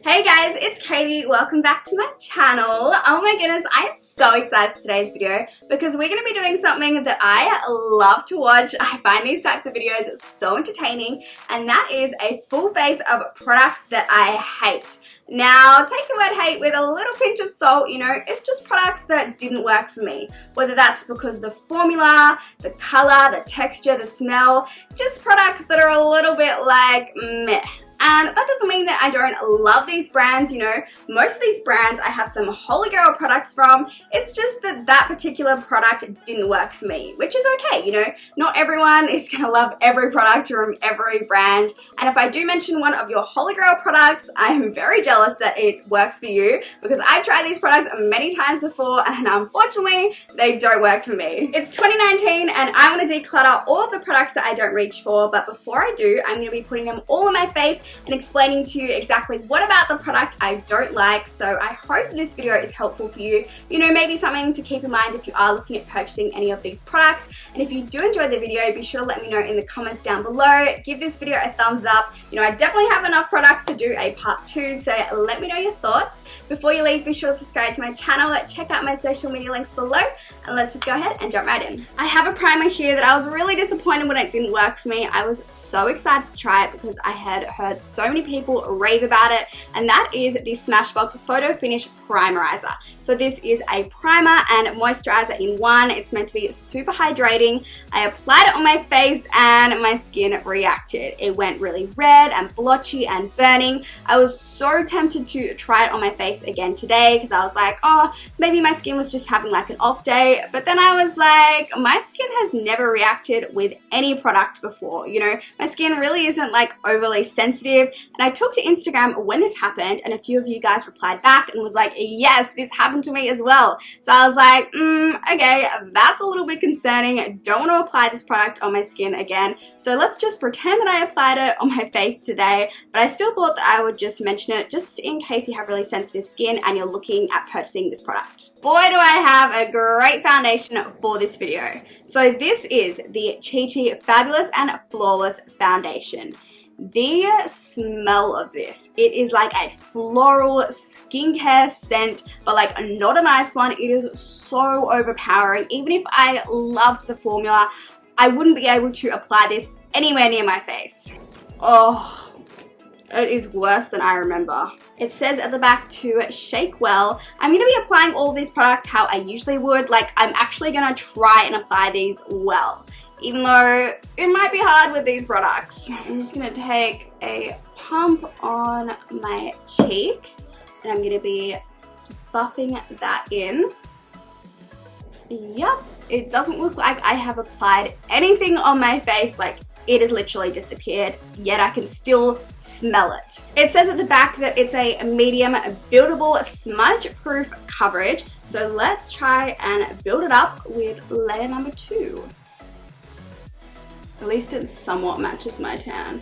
Hey guys, it's Katie. Welcome back to my channel. Oh my goodness, I am so excited for today's video because we're going to be doing something that I love to watch. I find these types of videos so entertaining, and that is a full face of products that I hate. Now, take the word hate with a little pinch of salt, you know, it's just products that didn't work for me. Whether that's because of the formula, the color, the texture, the smell, just products that are a little bit like meh. And that doesn't mean that I don't love these brands, you know. Most of these brands I have some holy grail products from. It's just that that particular product didn't work for me, which is okay, you know. Not everyone is going to love every product from every brand. And if I do mention one of your holy grail products, I am very jealous that it works for you because I've tried these products many times before and unfortunately they don't work for me. It's 2019 and I want to declutter all of the products that I don't reach for, but before I do, I'm going to be putting them all on my face and explaining to you exactly what about the product I don't like. So I hope this video is helpful for you. You know, maybe something to keep in mind if you are looking at purchasing any of these products. And if you do enjoy the video, be sure to let me know in the comments down below. Give this video a thumbs up. You know, I definitely have enough products to do a part 2, so let me know your thoughts. Before you leave, be sure to subscribe to my channel, check out my social media links below, and let's just go ahead and jump right in. I have a primer here that I was really disappointed when it didn't work for me. I was so excited to try it because I had heard so many people rave about it, and that is the Smashbox Photo Finish Primerizer. So this is a primer and moisturizer in one. It's meant to be super hydrating. I applied it on my face and my skin reacted. It went really red and blotchy and burning. I was so tempted to try it on my face again today because I was like, oh, maybe my skin was just having like an off day. But then I was like, my skin has never reacted with any product before. You know, my skin really isn't like overly sensitive. And I took to Instagram when this happened, and a few of you guys replied back and was like, yes, this happened to me as well. So I was like, okay, that's a little bit concerning. I don't want to apply this product on my skin again. So let's just pretend that I applied it on my face today. But I still thought that I would just mention it just in case you have really sensitive skin and you're looking at purchasing this product. Boy, do I have a great foundation for this video. So this is the Chi Chi Fabulous and Flawless Foundation. The smell of this, it is like a floral skincare scent, but like not a nice one. It is so overpowering. Even if I loved the formula, I wouldn't be able to apply this anywhere near my face. Oh, it is worse than I remember. It says at the back to shake well. I'm going to be applying all of these products how I usually would. Like, I'm actually going to try and apply these well, even though it might be hard with these products. I'm just gonna take a pump on my cheek and I'm gonna be just buffing that in. Yep, it doesn't look like I have applied anything on my face. Like, it has literally disappeared, yet I can still smell it. It says at the back that it's a medium buildable smudge-proof coverage. So let's try and build it up with layer number 2. At least it somewhat matches my tan.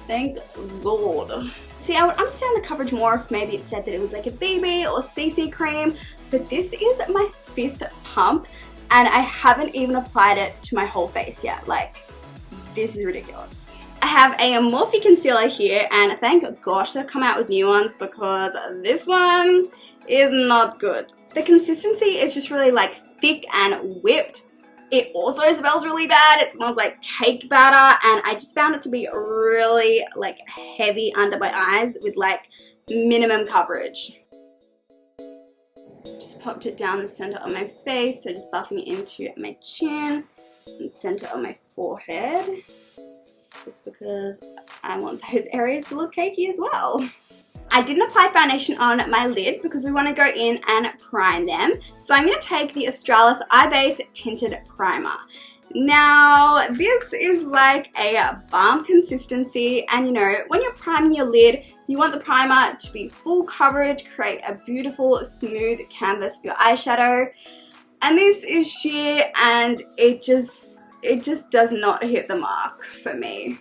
Thank Lord. See, I would understand the coverage more if maybe it said that it was like a BB or CC cream, but this is my 5th pump and I haven't even applied it to my whole face yet. Like, this is ridiculous. I have a Morphe concealer here and thank gosh they've come out with new ones because this one is not good. The consistency is just really like thick and whipped. It also smells really bad. It smells like cake batter, and I just found it to be really like heavy under my eyes with like minimum coverage. Just popped it down the center of my face, so just buffing it into my chin and center of my forehead, just because I want those areas to look cakey as well. I didn't apply foundation on my lid because we want to go in and prime them. So I'm going to take the Australis Eye Base Tinted Primer. Now, this is like a balm consistency, and you know, when you're priming your lid, you want the primer to be full coverage, create a beautiful smooth canvas for your eyeshadow. And this is sheer, and it just does not hit the mark for me.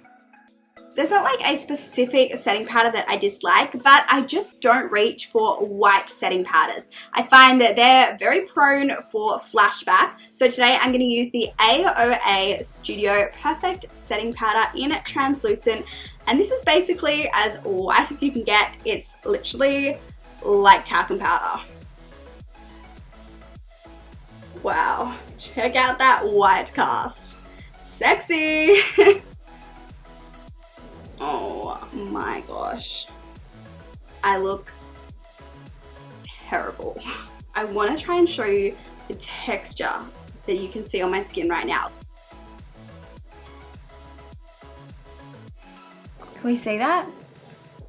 There's not like a specific setting powder that I dislike, but I just don't reach for white setting powders. I find that they're very prone for flashback. So today I'm going to use the AOA Studio Perfect Setting Powder in Translucent. And this is basically as white as you can get. It's literally like talcum powder. Wow, check out that white cast. Sexy! Oh my gosh. I look terrible. I want to try and show you the texture that you can see on my skin right now. Can we see that?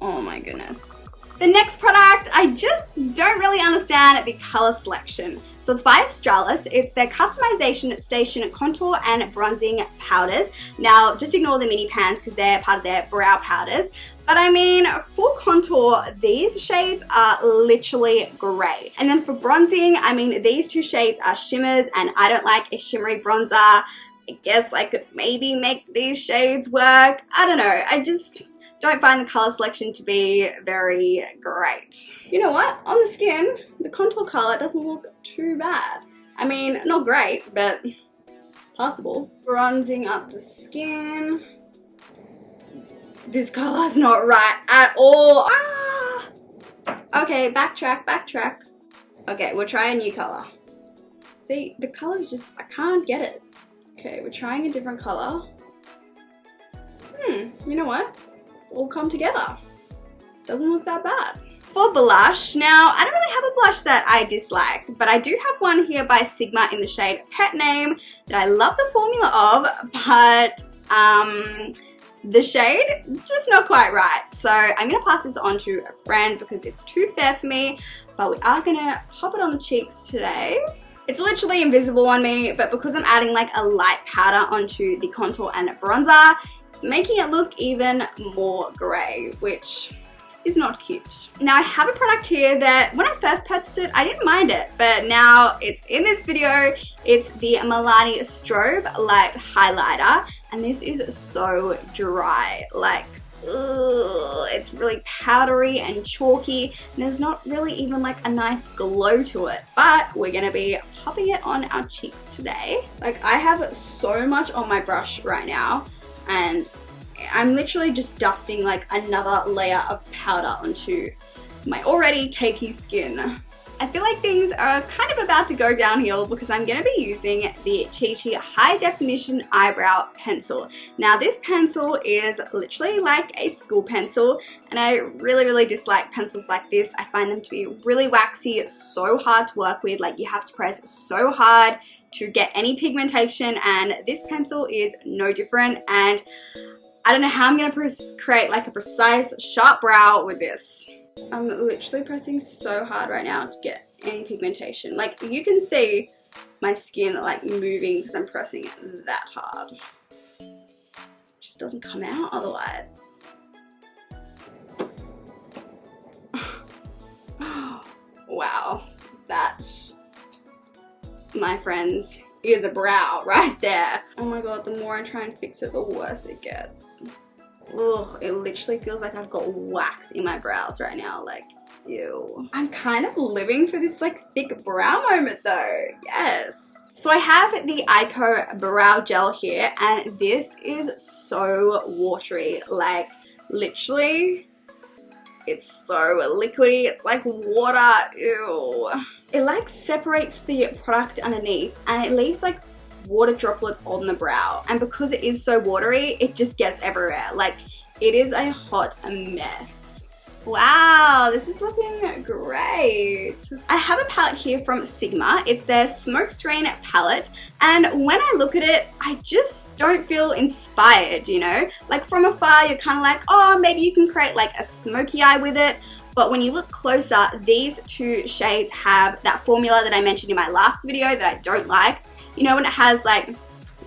Oh my goodness. The next product, I just don't really understand the color selection. So it's by Australis. It's their customization station contour and bronzing powders. Now, just ignore the mini pans because they're part of their brow powders. But I mean, for contour, these shades are literally great. And then for bronzing, I mean, these two shades are shimmers, and I don't like a shimmery bronzer. I guess I could maybe make these shades work. I don't know. I just don't find the color selection to be very great. You know what? On the skin, the contour color doesn't look too bad. I mean, not great, but possible. Bronzing up the skin. This color's not right at all. Ah! Okay, backtrack. Okay, we'll try a new color. See, the color's just, I can't get it. Okay, we're trying a different color. You know what? It's all come together. Doesn't look that bad. For blush, now I don't really have a blush that I dislike, but I do have one here by Sigma in the shade Pet Name that I love the formula of, but the shade, just not quite right. So I'm gonna pass this on to a friend because it's too fair for me, but we are gonna pop it on the cheeks today. It's literally invisible on me, but because I'm adding like a light powder onto the contour and bronzer, it's making it look even more grey, which is not cute. Now I have a product here that when I first purchased it, I didn't mind it, but now it's in this video. It's the Milani Strobelight highlighter, and this is so dry. Like, ugh, it's really powdery and chalky, and there's not really even like a nice glow to it, but we're gonna be popping it on our cheeks today. Like, I have so much on my brush right now, and I'm literally just dusting like another layer of powder onto my already cakey skin. I feel like things are kind of about to go downhill because I'm going to be using the Heyy High Definition Eyebrow Pencil. Now this pencil is literally like a school pencil, and I really dislike pencils like this. I find them to be really waxy, so hard to work with. Like, you have to press so hard to get any pigmentation, and this pencil is no different. And I don't know how I'm going to create like a precise, sharp brow with this. I'm literally pressing so hard right now to get any pigmentation. Like, you can see my skin like moving because I'm pressing it that hard. It just doesn't come out otherwise. Wow, that, my friends, is a brow right there. Oh my god, the more I try and fix it, the worse it gets. Ugh, it literally feels like I've got wax in my brows right now. Like, ew. I'm kind of living for this like thick brow moment though. Yes. So I have the Eyeko brow gel here, and this is so watery. Like, literally, it's so liquidy. It's like water. Ew. It like separates the product underneath, and it leaves like water droplets on the brow, and because it is so watery, it just gets everywhere. Like, it is a hot mess. Wow, this is looking great. I have a palette here from Sigma. It's their Smoke Screen palette, and when I look at it, I just don't feel inspired, you know? Like, from afar, you're kind of like, oh, maybe you can create like a smoky eye with it. But when you look closer, these two shades have that formula that I mentioned in my last video that I don't like. You know, when it has like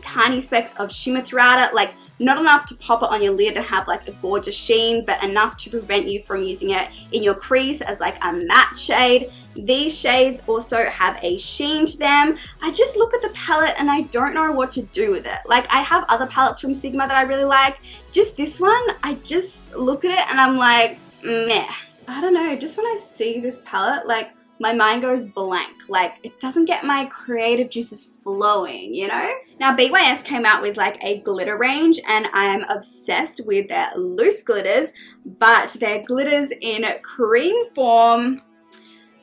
tiny specks of shimmer throughout it, like not enough to pop it on your lid and have like a gorgeous sheen, but enough to prevent you from using it in your crease as like a matte shade. These shades also have a sheen to them. I just look at the palette and I don't know what to do with it. Like, I have other palettes from Sigma that I really like. Just this one, I just look at it and I'm like, meh. I don't know, just when I see this palette, like, my mind goes blank. Like, it doesn't get my creative juices flowing, you know? Now, BYS came out with like a glitter range, and I am obsessed with their loose glitters, but their glitters in cream form,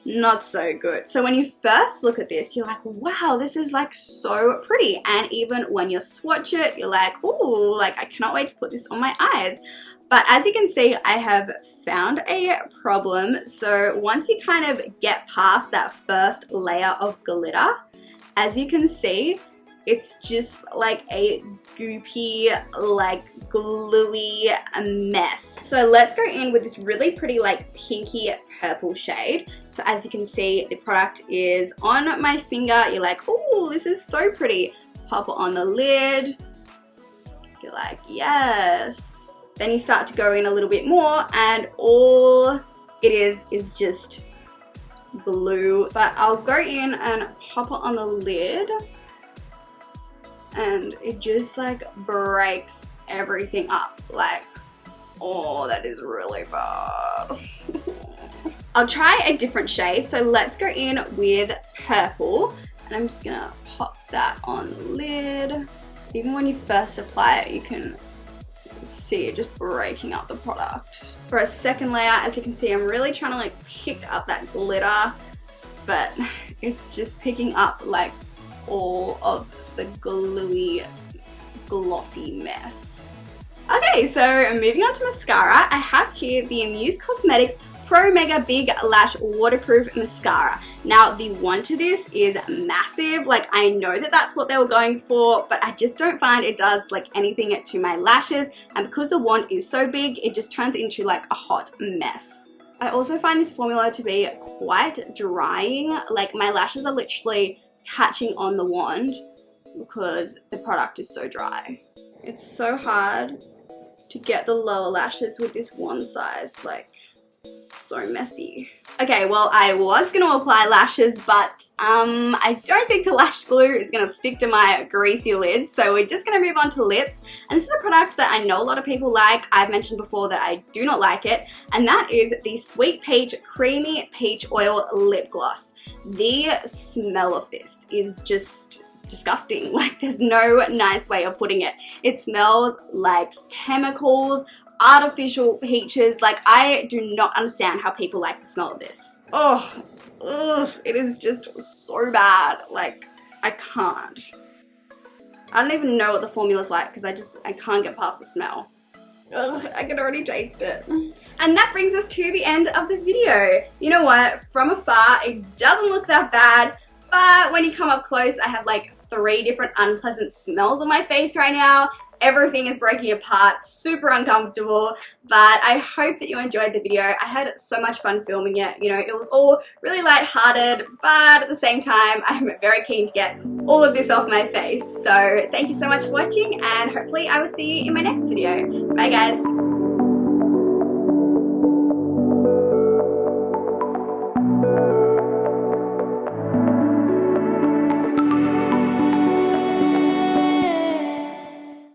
not so good. So when you first look at this, you're like, wow, this is like so pretty. And even when you swatch it, you're like, ooh, like I cannot wait to put this on my eyes. But as you can see, I have found a problem. So once you kind of get past that first layer of glitter, as you can see, it's just like a goopy, like gluey mess. So let's go in with this really pretty like pinky purple shade. So as you can see, the product is on my finger. You're like, oh, this is so pretty. Pop it on the lid. You're like, yes. Then you start to go in a little bit more, and all it is just glue. But I'll go in and pop it on the lid, and it just like breaks everything up. Like, oh, that is really bad. I'll try a different shade. So let's go in with purple, and I'm just gonna pop that on the lid. Even when you first apply it, you can see it just breaking up the product. For a second layer, as you can see, I'm really trying to like pick up that glitter, but it's just picking up like all of the gluey, glossy mess. Okay, so moving on to mascara, I have here the AMUSE Cosmetics Pro Mega Big Lash Waterproof Mascara. Now, the wand to this is massive. Like, I know that that's what they were going for, but I just don't find it does like anything to my lashes. And because the wand is so big, it just turns into like a hot mess. I also find this formula to be quite drying. Like, my lashes are literally catching on the wand because the product is so dry. It's so hard to get the lower lashes with this wand size. Like, so messy. Okay, well, I was going to apply lashes, but I don't think the lash glue is going to stick to my greasy lids, so we're just going to move on to lips. And this is a product that I know a lot of people like. I've mentioned before that I do not like it, and that is the Sweet Peach Creamy Peach Oil Lip Gloss. The smell of this is just disgusting. Like, there's no nice way of putting it. It smells like chemicals, artificial peaches. Like, I do not understand how people like the smell of this. Oh, ugh, it is just so bad. Like, I can't. I don't even know what the formula's like because I can't get past the smell. Ugh, I can already taste it. And that brings us to the end of the video. You know what? From afar, it doesn't look that bad, but when you come up close, I have like 3 different unpleasant smells on my face right now. Everything is breaking apart, super uncomfortable, but I hope that you enjoyed the video. I had so much fun filming it. You know, it was all really lighthearted, but at the same time, I'm very keen to get all of this off my face. So thank you so much for watching, and hopefully I will see you in my next video. Bye guys.